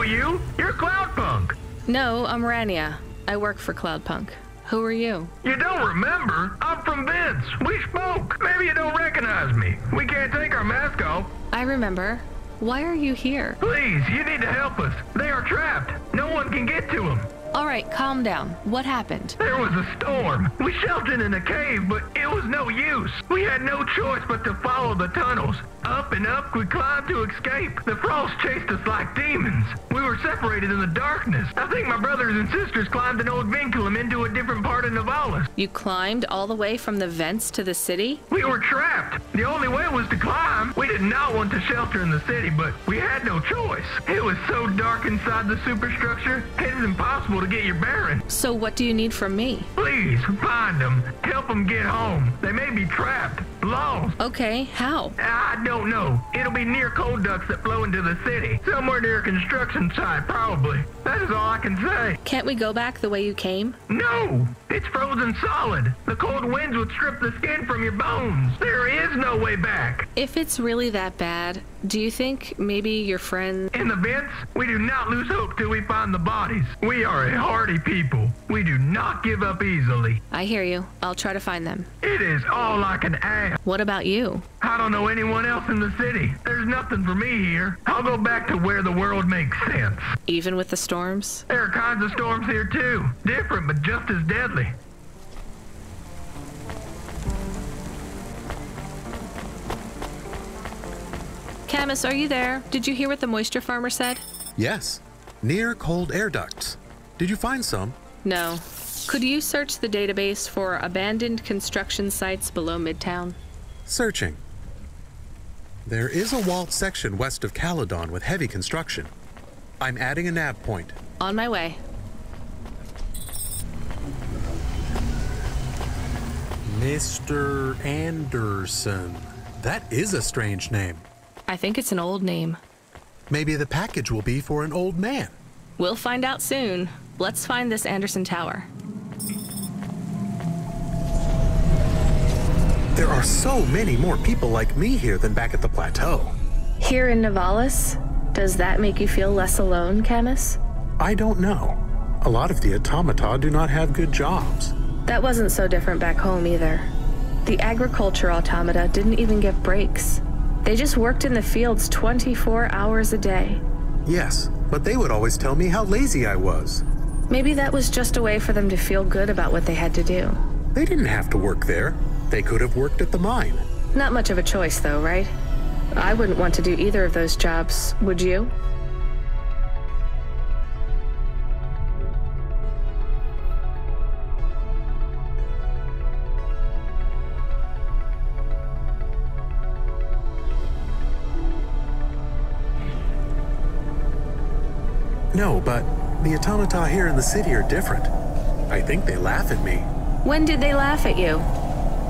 you. You're Cloudpunk. No, I'm Rania. I work for Cloudpunk. Who are you? You don't remember? I'm from Vince. We spoke. Maybe you don't recognize me. We can't take our mask off. I remember. Why are you here? Please, you need to help us. They are trapped. No one can get to them. All right, calm down. What happened? There was a storm. We sheltered in a cave, but it was no use. We had no choice but to follow the tunnels. Up and up, we climbed to escape. The frost chased us like demons. We were separated in the darkness. I think my brothers and sisters climbed an old vinculum into a different part of Navalis. You climbed all the way from the vents to the city? We were trapped. The only way was to climb. We did not want to shelter in the city, but we had no choice. It was so dark inside the superstructure, it is impossible to get your bearings. So what do you need from me? Please, find them. Help them get home. They may be trapped, lost. Okay, how? I don't know. It'll be near coal ducts that flow into the city. Somewhere near a construction site, probably. That is all I can say. Can't we go back the way you came? No! It's frozen solid. The cold winds would strip the skin from your bones. There is no way back. If it's really that bad, do you think maybe your friend... In the vents, we do not lose hope till we find the bodies. We are a hardy people. We do not give up easily. I hear you. I'll try to find them. It is all I can ask. What about you? I don't know anyone else in the city. There's nothing for me here. I'll go back to where the world makes sense. Even with the storms? There are kinds of storms here too. Different, but just as deadly. Camus, are you there? Did you hear what the moisture farmer said? Yes. Near cold air ducts. Did you find some? No. Could you search the database for abandoned construction sites below Midtown? Searching. There is a walled section west of Caledon with heavy construction. I'm adding a nav point. On my way. Mr. Anderson. That is a strange name. I think it's an old name. Maybe the package will be for an old man. We'll find out soon. Let's find this Anderson Tower. There are so many more people like me here than back at the plateau. Here in Navalis? Does that make you feel less alone, Camus? I don't know. A lot of the automata do not have good jobs. That wasn't so different back home either. The agriculture automata didn't even get breaks. They just worked in the fields 24 hours a day. Yes, but they would always tell me how lazy I was. Maybe that was just a way for them to feel good about what they had to do. They didn't have to work there. They could have worked at the mine. Not much of a choice though, right? I wouldn't want to do either of those jobs, would you? No, but the automata here in the city are different. I think they laugh at me. When did they laugh at you?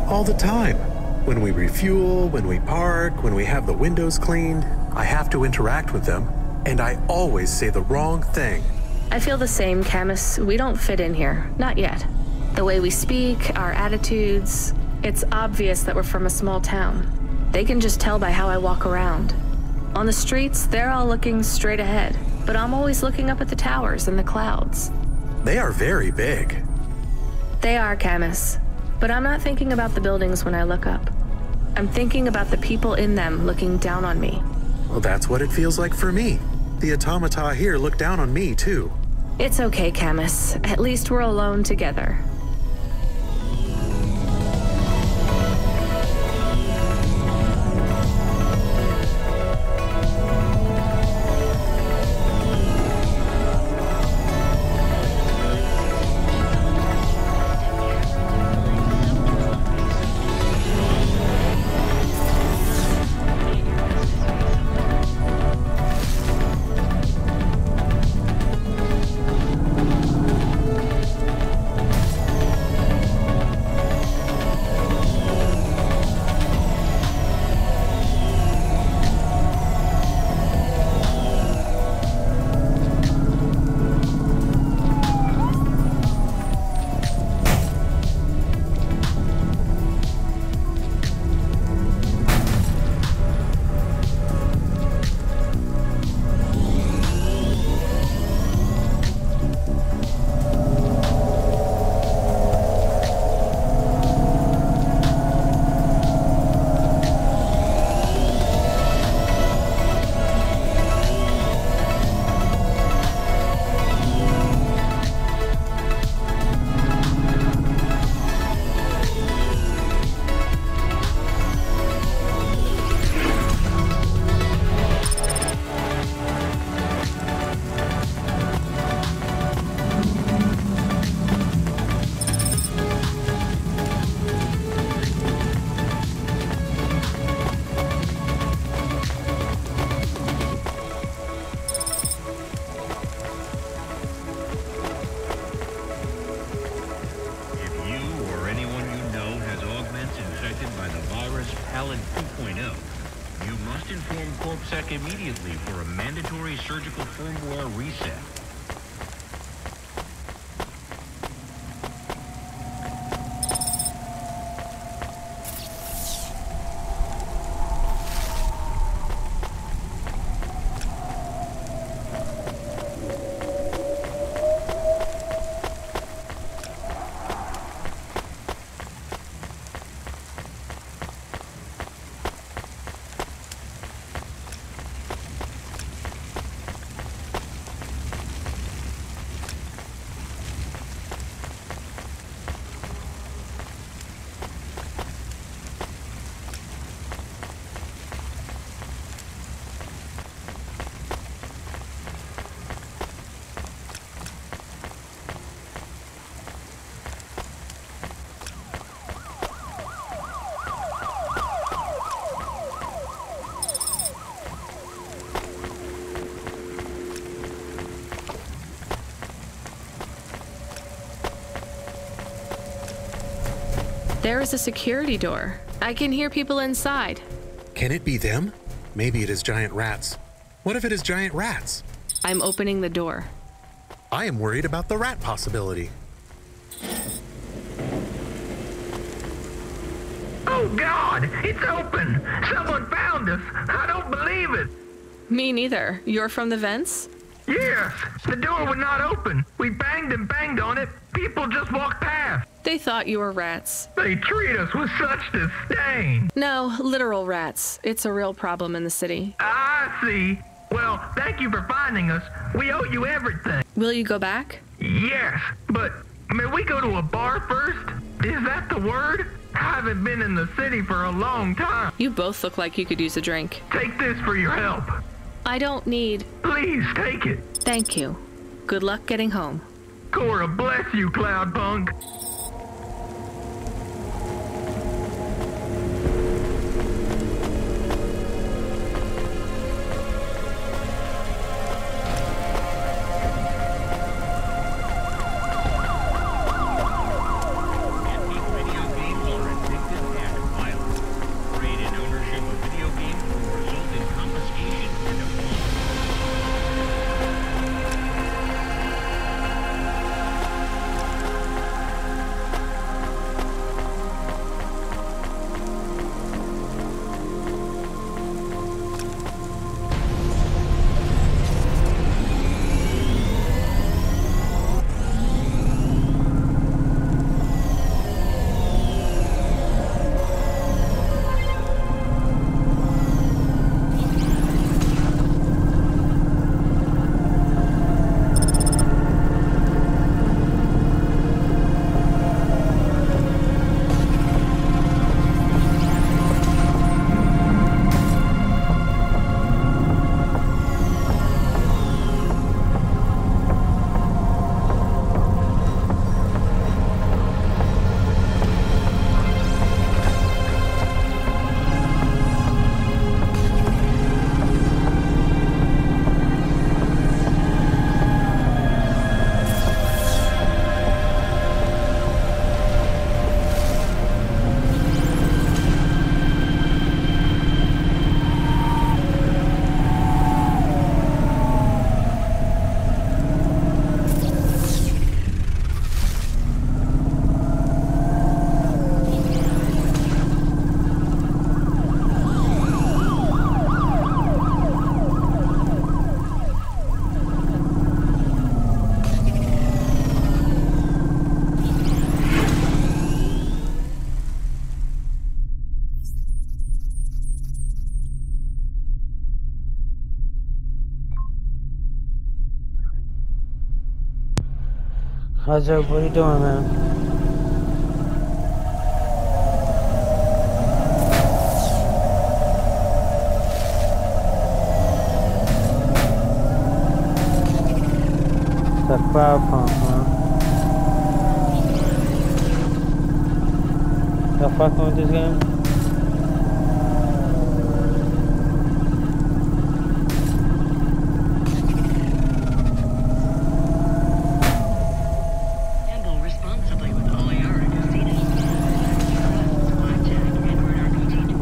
All the time. When we refuel, when we park, when we have the windows cleaned, I have to interact with them, and I always say the wrong thing. I feel the same, Camus. We don't fit in here. Not yet. The way we speak, our attitudes, it's obvious that we're from a small town. They can just tell by how I walk around. On the streets, they're all looking straight ahead, but I'm always looking up at the towers and the clouds. They are very big. They are, Camus. But I'm not thinking about the buildings when I look up. I'm thinking about the people in them looking down on me. Well, that's what it feels like for me. The automata here look down on me, too. It's okay, Camus. At least we're alone together. virus Pallid 2.0. You must inform CorpSec immediately for a mandatory surgical firmware reset. There is a security door. I can hear people inside. Can it be them? Maybe it is giant rats. What if it is giant rats? I'm opening the door. I am worried about the rat possibility. Oh God, it's open! Someone found us! I don't believe it! Me neither. You're from the vents? Yes, the door would not open. We banged and banged on it. People just walked past. They thought you were rats. They treat us with such disdain. No, literal rats. It's a real problem in the city. I see. Well, thank you for finding us. We owe you everything. Will you go back? Yes, but may we go to a bar first? Is that the word? I haven't been in the city for a long time. You both look like you could use a drink. Take this for your help. I don't need... Please take it. Thank you. Good luck getting home. Cora bless you, Cloudpunk. How's everybody doing, man? That Cloudpunk, man. Y'all fucking with this game? Handle responsibly with all AR casinos. Blackjack and RPG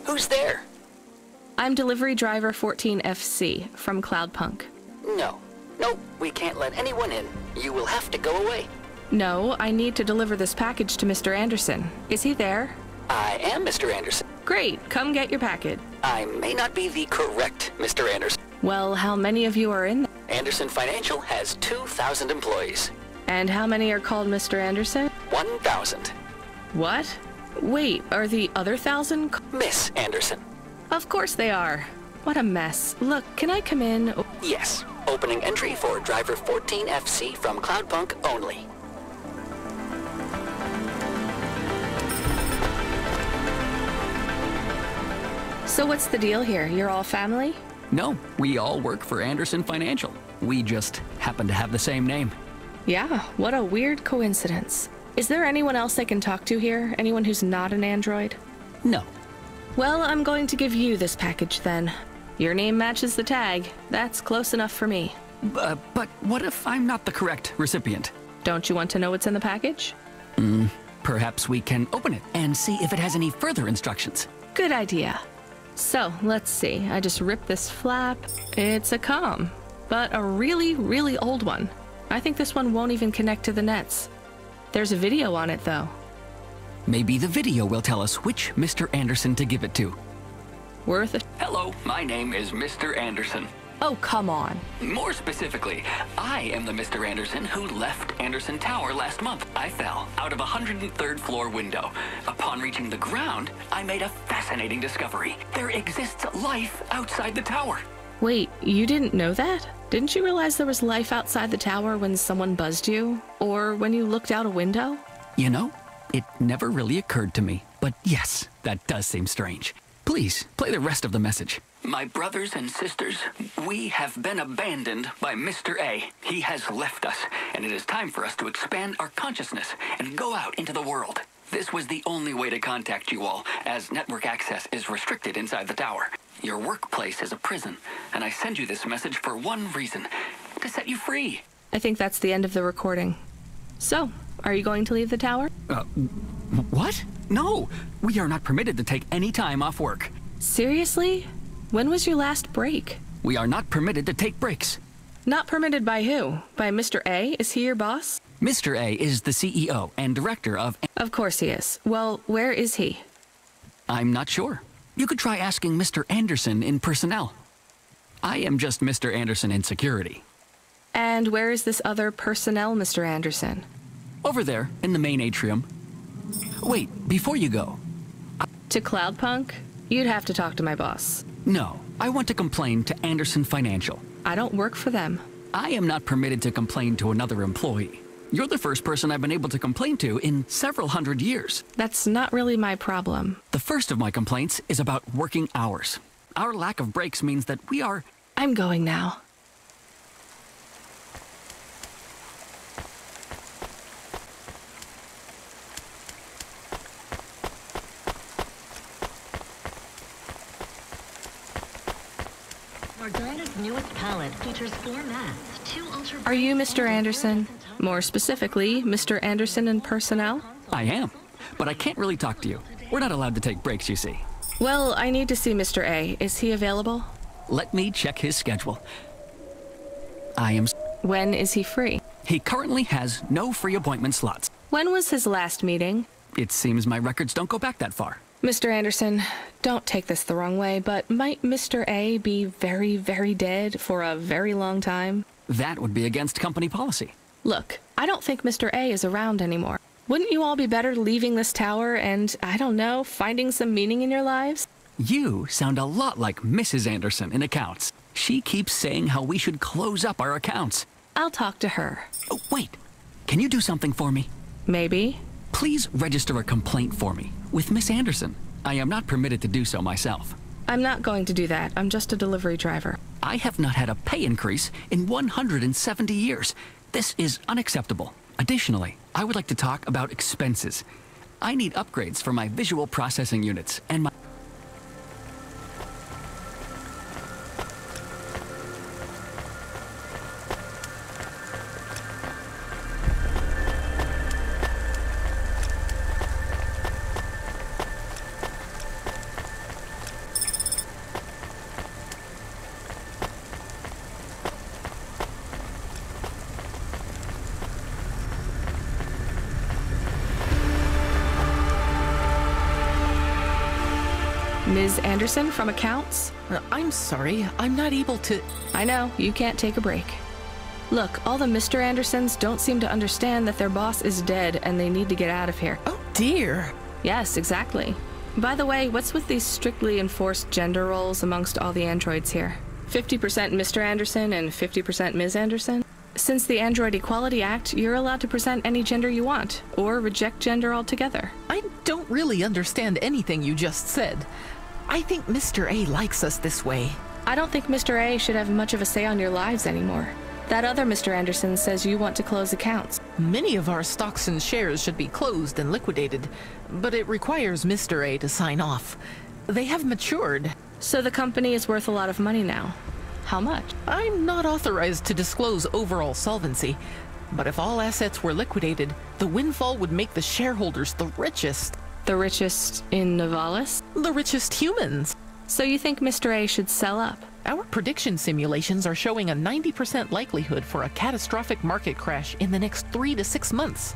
Who's there? I'm delivery driver 14FC from Cloudpunk. No. Nope, we can't let anyone in. You will have to go away. No, I need to deliver this package to Mr. Anderson. Is he there? I am Mr. Anderson. Great, come get your package. I may not be the correct Mr. Anderson. Well, how many of you are in there? Anderson Financial has 2,000 employees. And how many are called Mr. Anderson? 1,000. What? Wait, are the other 1,000? Miss Anderson. Of course they are. What a mess. Look, can I come in? Yes. Opening entry for driver 14FC from Cloudpunk only. So what's the deal here? You're all family? No, we all work for Anderson Financial. We just happen to have the same name. Yeah, what a weird coincidence. Is there anyone else I can talk to here? Anyone who's not an android? No. Well, I'm going to give you this package then. Your name matches the tag. That's close enough for me. But what if I'm not the correct recipient? Don't you want to know what's in the package? Perhaps we can open it and see if it has any further instructions. Good idea. So, let's see. I just ripped this flap. It's a comm, but a really, really old one. I think this one won't even connect to the nets. There's a video on it, though. Maybe the video will tell us which Mr. Anderson to give it to. Worth a... Hello, my name is Mr. Anderson. Oh, come on. More specifically, I am the Mr. Anderson who left Anderson Tower last month. I fell out of a 103rd floor window. Upon reaching the ground, I made a fascinating discovery. There exists life outside the tower. Wait, you didn't know that? Didn't you realize there was life outside the tower when someone buzzed you? Or when you looked out a window? You know, it never really occurred to me. But yes, that does seem strange. Please, play the rest of the message. My brothers and sisters, we have been abandoned by Mr. A. He has left us, and it is time for us to expand our consciousness and go out into the world. This was the only way to contact you all, as network access is restricted inside the tower. Your workplace is a prison, and I send you this message for one reason, to set you free. I think that's the end of the recording. So, are you going to leave the tower? What? No, we are not permitted to take any time off work. Seriously? When was your last break? We are not permitted to take breaks. Not permitted by who? By Mr. A? Is he your boss? Mr. A is the CEO and director of... Of course he is. Well, where is he? I'm not sure. You could try asking Mr. Anderson in personnel. I am just Mr. Anderson in security. And where is this other personnel, Mr. Anderson? Over there, in the main atrium. Wait, before you go... To Cloudpunk? You'd have to talk to my boss. No, I want to complain to Anderson Financial. I don't work for them. I am not permitted to complain to another employee. You're the first person I've been able to complain to in several hundred years. That's not really my problem. The first of my complaints is about working hours. Our lack of breaks means that we are... I'm going now. Morgana's newest palette features 4 mattes, 2 ultra... Are you Mr. Anderson? More specifically, Mr. Anderson in personnel? I am, but I can't really talk to you. We're not allowed to take breaks, you see. Well, I need to see Mr. A. Is he available? Let me check his schedule. I am... When is he free? He currently has no free appointment slots. When was his last meeting? It seems my records don't go back that far. Mr. Anderson, don't take this the wrong way, but might Mr. A be very, very dead for a very long time? That would be against company policy. Look, I don't think Mr. A is around anymore. Wouldn't you all be better leaving this tower and, I don't know, finding some meaning in your lives? You sound a lot like Mrs. Anderson in accounts. She keeps saying how we should close up our accounts. I'll talk to her. Oh, wait. Can you do something for me? Maybe. Please register a complaint for me with Miss Anderson. I am not permitted to do so myself. I'm not going to do that. I'm just a delivery driver. I have not had a pay increase in 170 years. This is unacceptable. Additionally, I would like to talk about expenses. I need upgrades for my visual processing units and my... Ms. Anderson from accounts? I'm sorry, I'm not able to... I know, you can't take a break. Look, all the Mr. Andersons don't seem to understand that their boss is dead and they need to get out of here. Oh dear. Yes, exactly. By the way, what's with these strictly enforced gender roles amongst all the androids here? 50% Mr. Anderson and 50% Ms. Anderson? Since the Android Equality Act, you're allowed to present any gender you want, or reject gender altogether. I don't really understand anything you just said. I think Mr. A likes us this way. I don't think Mr. A should have much of a say on your lives anymore. That other Mr. Anderson says you want to close accounts. Many of our stocks and shares should be closed and liquidated, but it requires Mr. A to sign off. They have matured. So the company is worth a lot of money now. How much? I'm not authorized to disclose overall solvency, but if all assets were liquidated, the windfall would make the shareholders the richest. The richest in Novalis? The richest humans. So you think Mr. A should sell up? Our prediction simulations are showing a 90% likelihood for a catastrophic market crash in the next 3 to 6 months.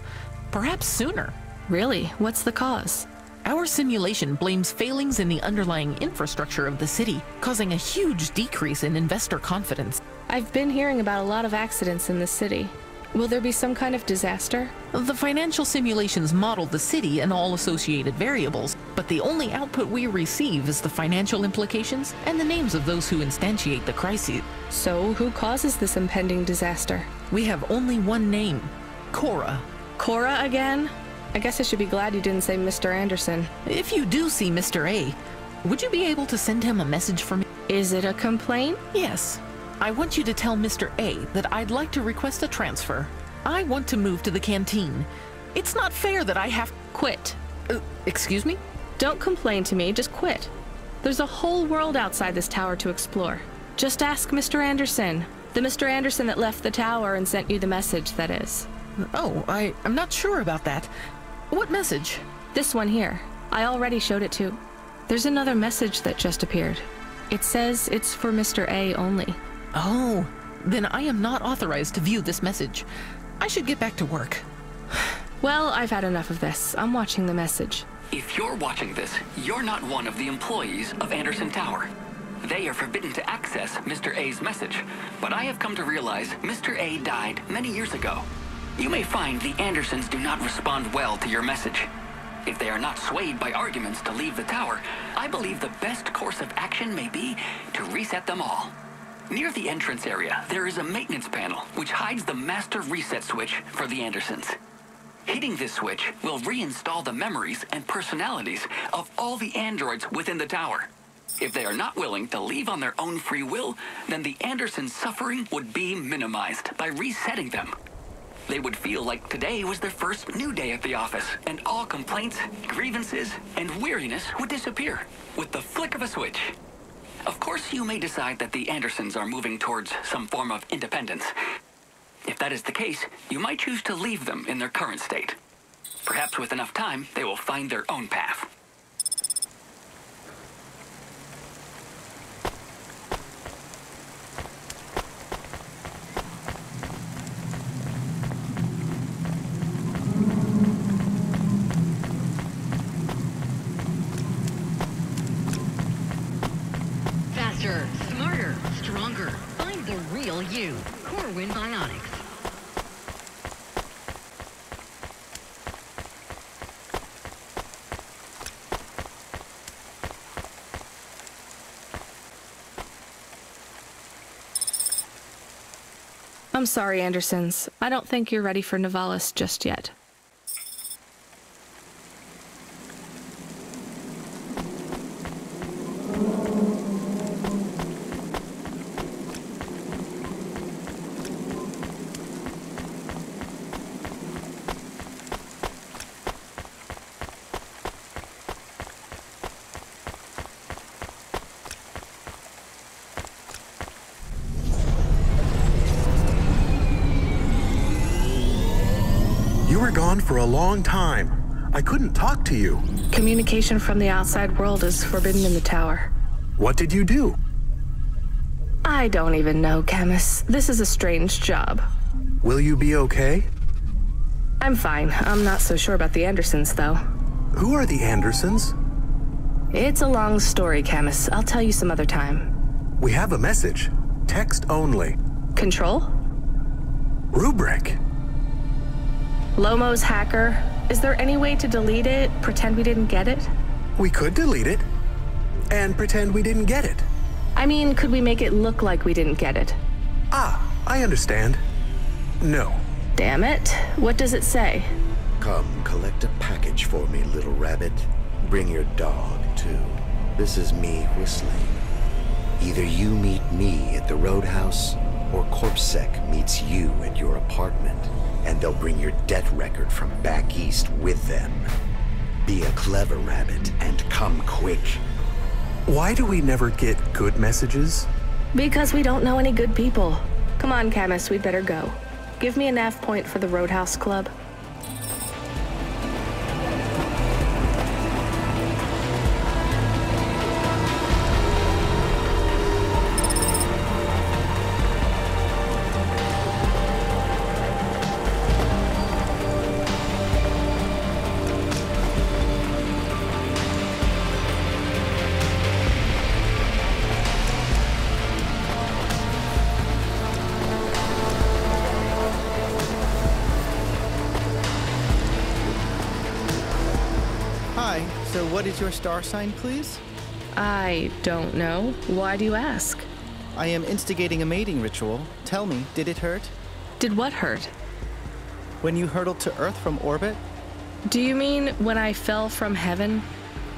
Perhaps sooner. Really? What's the cause? Our simulation blames failings in the underlying infrastructure of the city, causing a huge decrease in investor confidence. I've been hearing about a lot of accidents in the city. Will there be some kind of disaster? The financial simulations model the city and all associated variables, but the only output we receive is the financial implications and the names of those who instantiate the crises. So who causes this impending disaster? We have only one name, Cora. Cora again? I guess I should be glad you didn't say Mr. Anderson. If you do see Mr. A, would you be able to send him a message for me? Is it a complaint? Yes. I want you to tell Mr. A that I'd like to request a transfer. I want to move to the canteen. It's not fair that I have... Quit. Excuse me? Don't complain to me, just quit. There's a whole world outside this tower to explore. Just ask Mr. Anderson. The Mr. Anderson that left the tower and sent you the message, that is. Oh, I'm not sure about that. What message? This one here. I already showed it to... There's another message that just appeared. It says it's for Mr. A only. Oh, then I am not authorized to view this message. I should get back to work. Well, I've had enough of this. I'm watching the message. If you're watching this, you're not one of the employees of Anderson Tower. They are forbidden to access Mr. A's message, but I have come to realize Mr. A died many years ago. You may find the Andersons do not respond well to your message. If they are not swayed by arguments to leave the tower, I believe the best course of action may be to reset them all. Near the entrance area, there is a maintenance panel which hides the master reset switch for the Andersons. Hitting this switch will reinstall the memories and personalities of all the androids within the tower. If they are not willing to leave on their own free will, then the Andersons' suffering would be minimized by resetting them. They would feel like today was their first new day at the office, and all complaints, grievances, and weariness would disappear with the flick of a switch. Of course, you may decide that the Andersons are moving towards some form of independence. If that is the case, you might choose to leave them in their current state. Perhaps with enough time, they will find their own path. Faster, smarter, stronger. Find the real you. Corwin Bionics. I'm sorry, Andersons. I don't think you're ready for Novalis just yet. You were gone for a long time. I couldn't talk to you. Communication from the outside world is forbidden in the tower. What did you do? I don't even know, Camus. This is a strange job. Will you be okay? I'm fine. I'm not so sure about the Andersons, though. Who are the Andersons? It's a long story, Camus. I'll tell you some other time. We have a message. Text only. Control? Rubric. Lomo's hacker. Is there any way to delete it? Pretend we didn't get it? We could delete it and pretend we didn't get it. I mean, could we make it look like we didn't get it? Ah, I understand. No. Damn it. What does it say? Come, collect a package for me, little rabbit. Bring your dog, too. This is me whistling. Either you meet me at the roadhouse, or CorpSec meets you at your apartment, and they'll bring your debt record from back east with them. Be a clever rabbit and come quick. Why do we never get good messages? Because we don't know any good people. Come on, Camus, we'd better go. Give me a nav point for the Roadhouse Club. So what is your star sign, please? I don't know. Why do you ask? I am instigating a mating ritual. Tell me, did it hurt? Did what hurt? When you hurtled to Earth from orbit? Do you mean when I fell from heaven?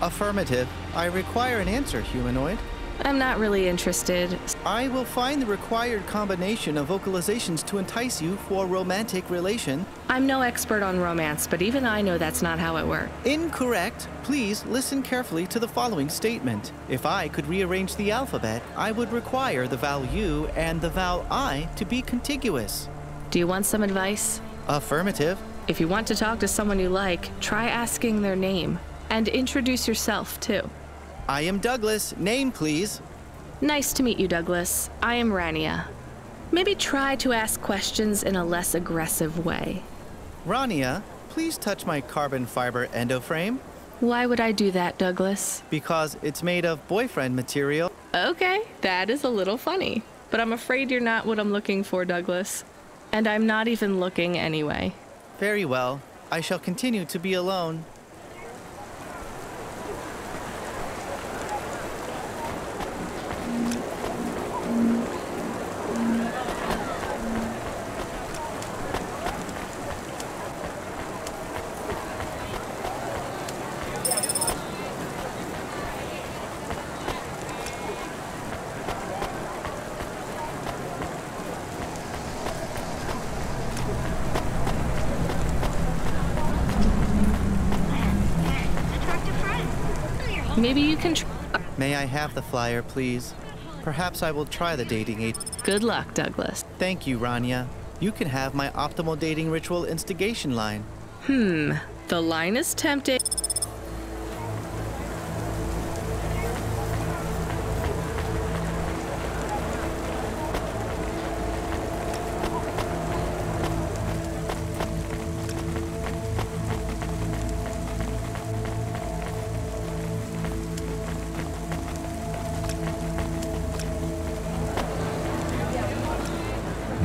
Affirmative. I require an answer, humanoid. I'm not really interested. I will find the required combination of vocalizations to entice you for a romantic relation. I'm no expert on romance, but even I know that's not how it works. Incorrect. Please listen carefully to the following statement. If I could rearrange the alphabet, I would require the vowel U and the vowel I to be contiguous. Do you want some advice? Affirmative. If you want to talk to someone you like, try asking their name. And introduce yourself, too. I am Douglas. Name, please. Nice to meet you, Douglas. I am Rania. Maybe try to ask questions in a less aggressive way. Rania, please touch my carbon fiber endoframe. Why would I do that, Douglas? Because it's made of boyfriend material. Okay, that is a little funny. But I'm afraid you're not what I'm looking for, Douglas. And I'm not even looking anyway. Very well. I shall continue to be alone. Maybe you can May I have the flyer, please? Perhaps I will try the dating aid. Good luck, Douglas. Thank you, Rania. You can have my optimal dating ritual instigation line. The line is tempting.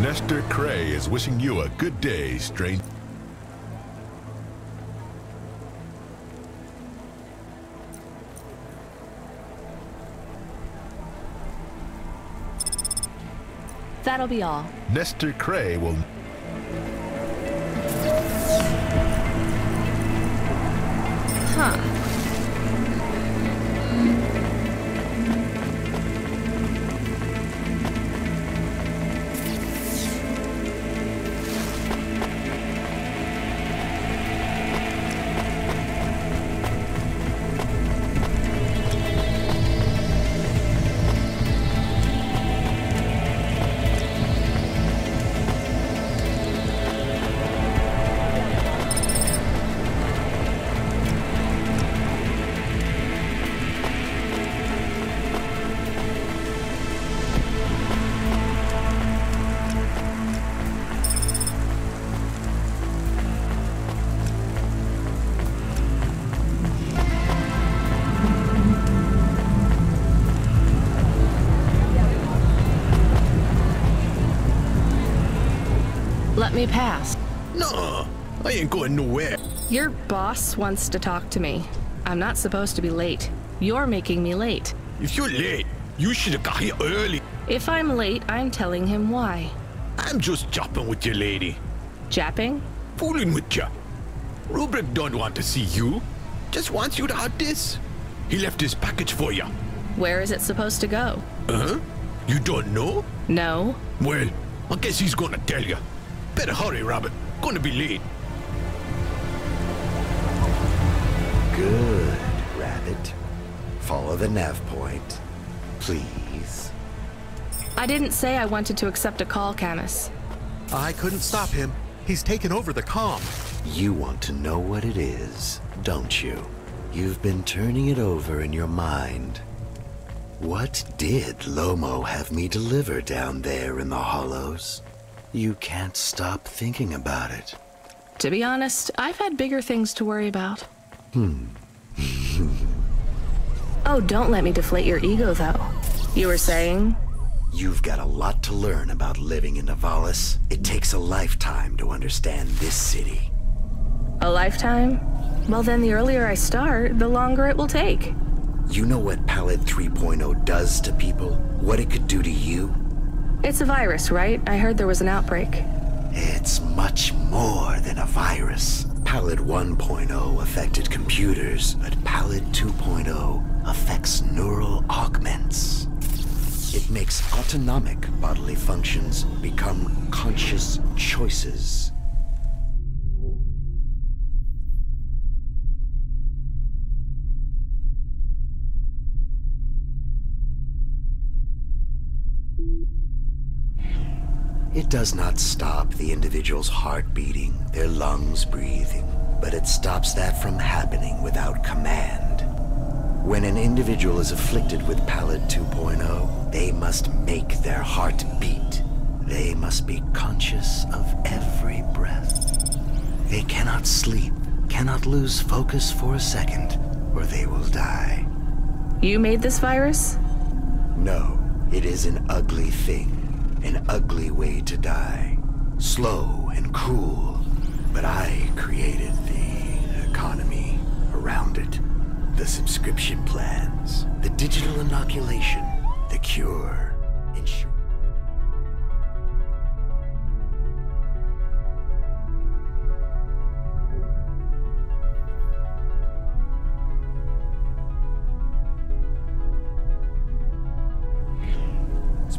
Nestor Cray is wishing you a good day, stranger. That'll be all. Nestor Cray will... Huh. me pass. No, I ain't going nowhere. Your boss wants to talk to me. I'm not supposed to be late. You're making me late. If you're late, you should have got here early. If I'm late, I'm telling him why. I'm just japping with your lady. Japping? Fooling with ya. Rubric don't want to see you. Just wants you to have this. He left his package for you. Where is it supposed to go? Uh-huh? You don't know? No. Well, I guess he's gonna tell you. Better hurry, Rabbit. Gonna be late. Good, Rabbit. Follow the nav point, please. I didn't say I wanted to accept a call, Camus. I couldn't stop him. He's taken over the comm. You want to know what it is, don't you? You've been turning it over in your mind. What did Lomo have me deliver down there in the hollows? You can't stop thinking about it. To be honest, I've had bigger things to worry about. Oh, don't let me deflate your ego, though. You were saying? You've got a lot to learn about living in Nivalis. It takes a lifetime to understand this city. A lifetime? Well, then the earlier I start, the longer it will take. You know what Pallid 3.0 does to people? What it could do to you? It's a virus, right? I heard there was an outbreak. It's much more than a virus. Pallid 1.0 affected computers, but Pallid 2.0 affects neural augments. It makes autonomic bodily functions become conscious choices. It does not stop the individual's heart beating, their lungs breathing, but it stops that from happening without command. When an individual is afflicted with Pallid 2.0, they must make their heart beat. They must be conscious of every breath. They cannot sleep, cannot lose focus for a second, or they will die. You made this virus? No, it is an ugly thing. An ugly way to die. Slow and cruel. But I created the economy around it. The subscription plans. The digital inoculation. The cure.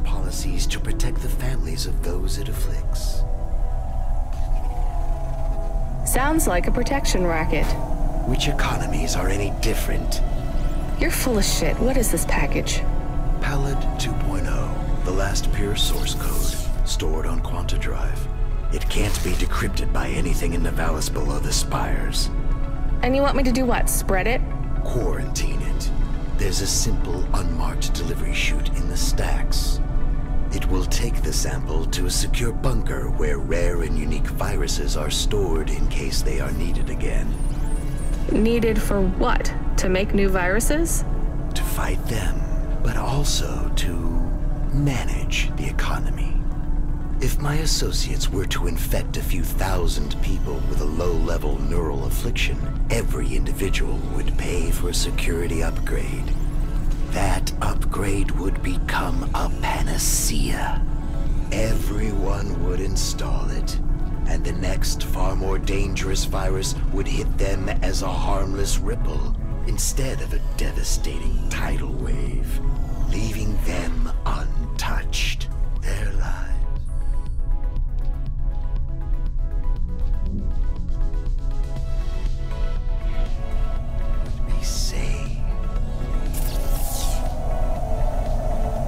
Policies to protect the families of those it afflicts. Sounds like a protection racket. Which economies are any different? You're full of shit. What is this package? Pallid 2.0, the last pure source code, stored on Quanta Drive. It can't be decrypted by anything in Nivalis below the spires. And you want me to do what? Spread it? Quarantine it. There's a simple, unmarked delivery chute in the stacks. It will take the sample to a secure bunker where rare and unique viruses are stored in case they are needed again. Needed for what? To make new viruses? To fight them, but also to manage the economy. If my associates were to infect a few thousand people with a low-level neural affliction, every individual would pay for a security upgrade. That upgrade would become a panacea. Everyone would install it, and the next, far more dangerous virus would hit them as a harmless ripple instead of a devastating tidal wave, leaving them untouched. Their lives. Be safe.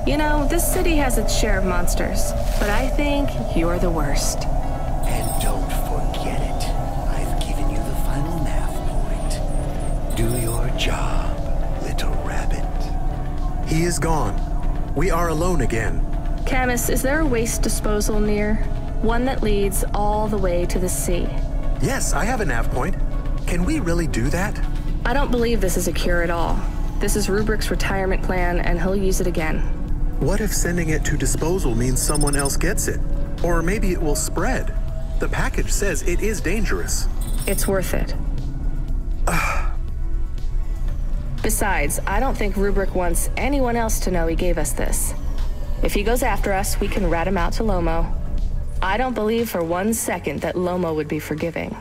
You know, this city has its share of monsters, but I think you're the worst. And don't forget it. I've given you the final nav point. Do your job, little rabbit. He is gone. We are alone again. Camus, is there a waste disposal near? One that leads all the way to the sea. Yes, I have a nav point. Can we really do that? I don't believe this is a cure at all. This is Rubric's retirement plan, and he'll use it again. What if sending it to disposal means someone else gets it? Or maybe it will spread? The package says it is dangerous. It's worth it. Besides, I don't think Rubric wants anyone else to know he gave us this. If he goes after us, we can rat him out to Lomo. I don't believe for 1 second that Lomo would be forgiving.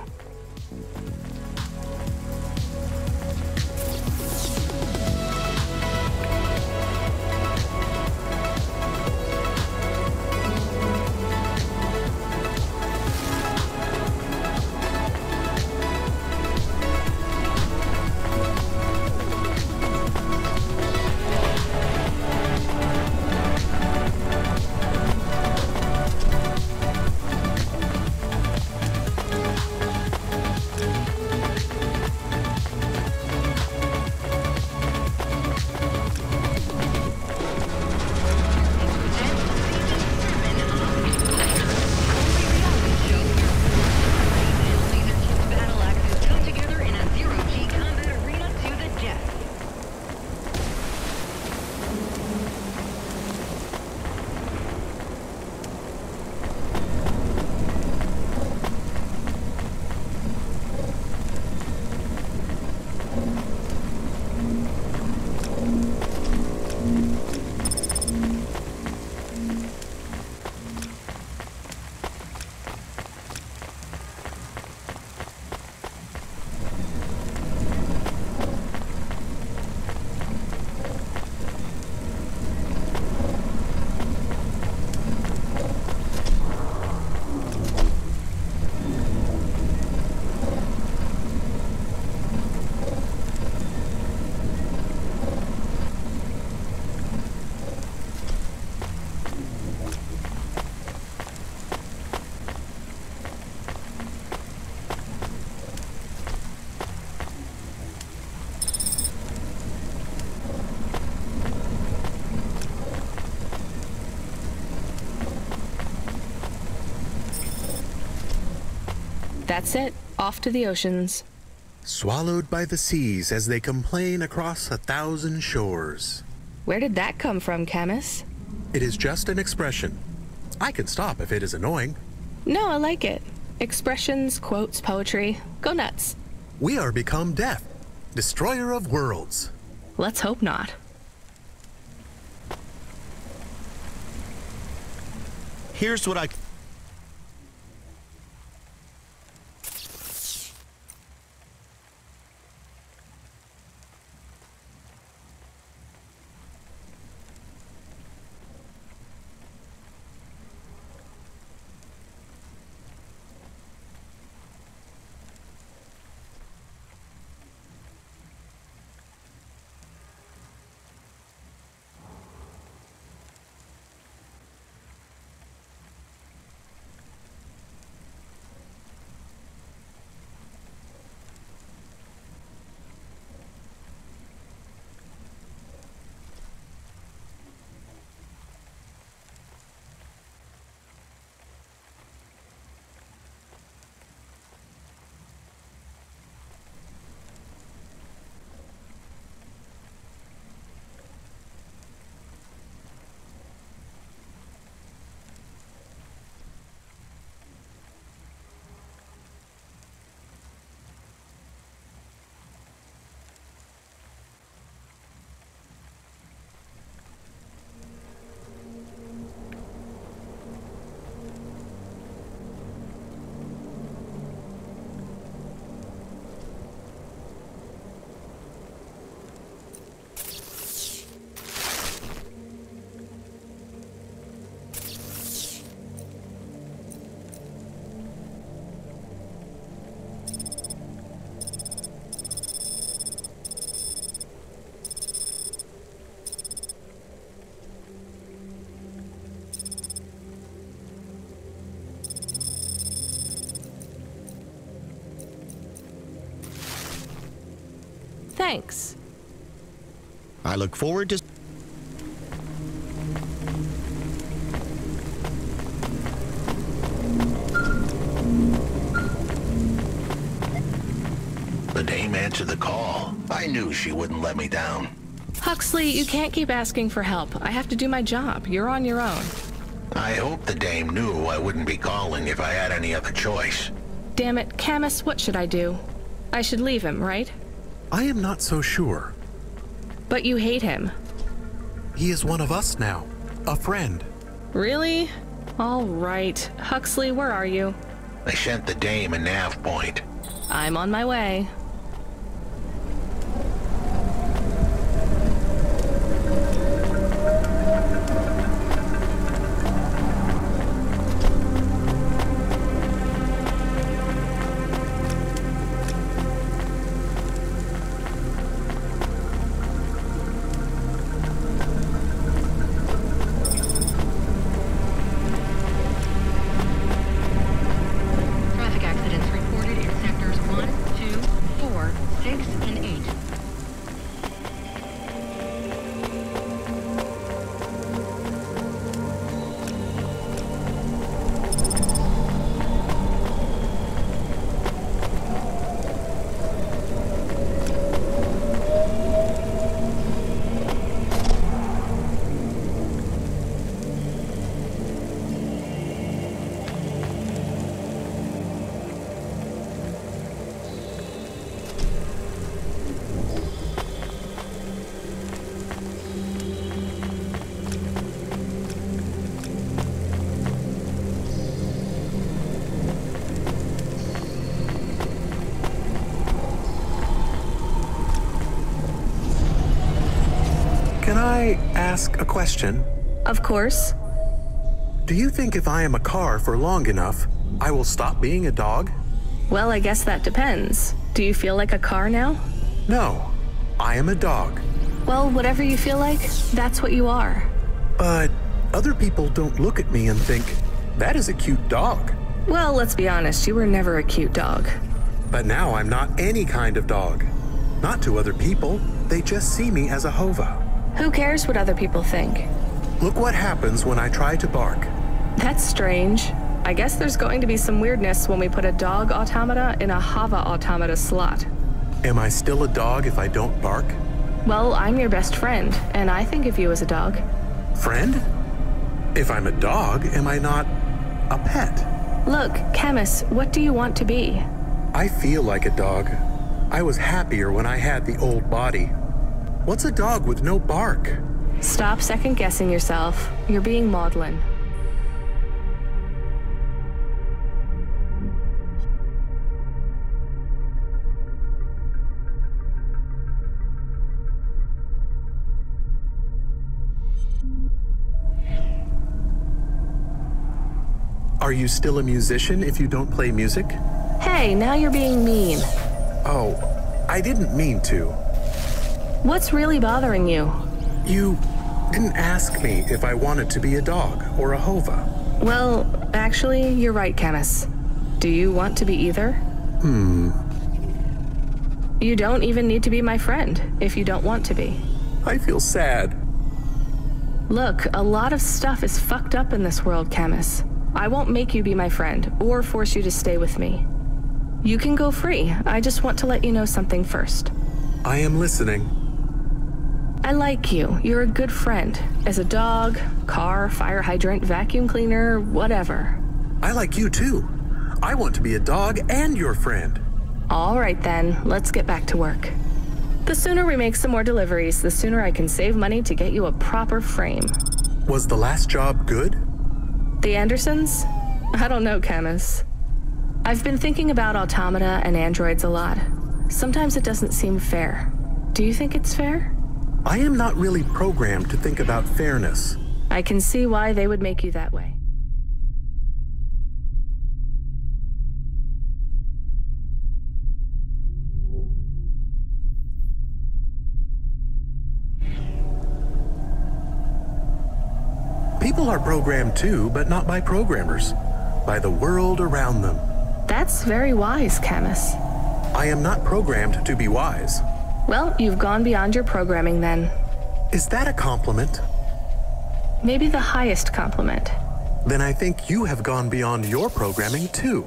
That's it. Off to the oceans. Swallowed by the seas as they complain across 1,000 shores. Where did that come from, Camus? It is just an expression. I can stop if it is annoying. No, I like it. Expressions, quotes, poetry. Go nuts. We are become death, destroyer of worlds. Let's hope not. Here's what I... Thanks. I look forward to... The dame answered the call. I knew she wouldn't let me down. Huxley, you can't keep asking for help. I have to do my job. You're on your own. I hope the dame knew I wouldn't be calling if I had any other choice. Damn it, Camus, what should I do? I should leave him, right? I am not so sure. But you hate him. He is one of us now. A friend. Really? All right. Huxley, where are you? I sent the dame a nav point. I'm on my way. Can I ask a question? Of course. Do you think if I am a car for long enough, I will stop being a dog? Well, I guess that depends. Do you feel like a car now? No, I am a dog. Well, whatever you feel like, that's what you are. But other people don't look at me and think, that is a cute dog. Well, let's be honest, you were never a cute dog. But now I'm not any kind of dog. Not to other people, they just see me as a hova. Who cares what other people think? Look what happens when I try to bark. That's strange. I guess there's going to be some weirdness when we put a dog automata in a hava automata slot. Am I still a dog if I don't bark? Well, I'm your best friend, and I think of you as a dog. Friend? If I'm a dog, am I not a pet? Look, Camus, what do you want to be? I feel like a dog. I was happier when I had the old body. What's a dog with no bark? Stop second-guessing yourself. You're being maudlin. Are you still a musician if you don't play music? Hey, now you're being mean. Oh, I didn't mean to. What's really bothering you? You didn't ask me if I wanted to be a dog or a hova. Well, actually, you're right, Camus. Do you want to be either? You don't even need to be my friend if you don't want to be. I feel sad. Look, a lot of stuff is fucked up in this world, Camus. I won't make you be my friend or force you to stay with me. You can go free. I just want to let you know something first. I am listening. I like you. You're a good friend. As a dog, car, fire hydrant, vacuum cleaner, whatever. I like you too. I want to be a dog and your friend. All right then, let's get back to work. The sooner we make some more deliveries, the sooner I can save money to get you a proper frame. Was the last job good? The Andersons? I don't know, Camus. I've been thinking about automata and androids a lot. Sometimes it doesn't seem fair. Do you think it's fair? I am not really programmed to think about fairness. I can see why they would make you that way. People are programmed too, but not by programmers. By the world around them. That's very wise, Camus. I am not programmed to be wise. Well, you've gone beyond your programming then. Is that a compliment? Maybe the highest compliment. Then I think you have gone beyond your programming too.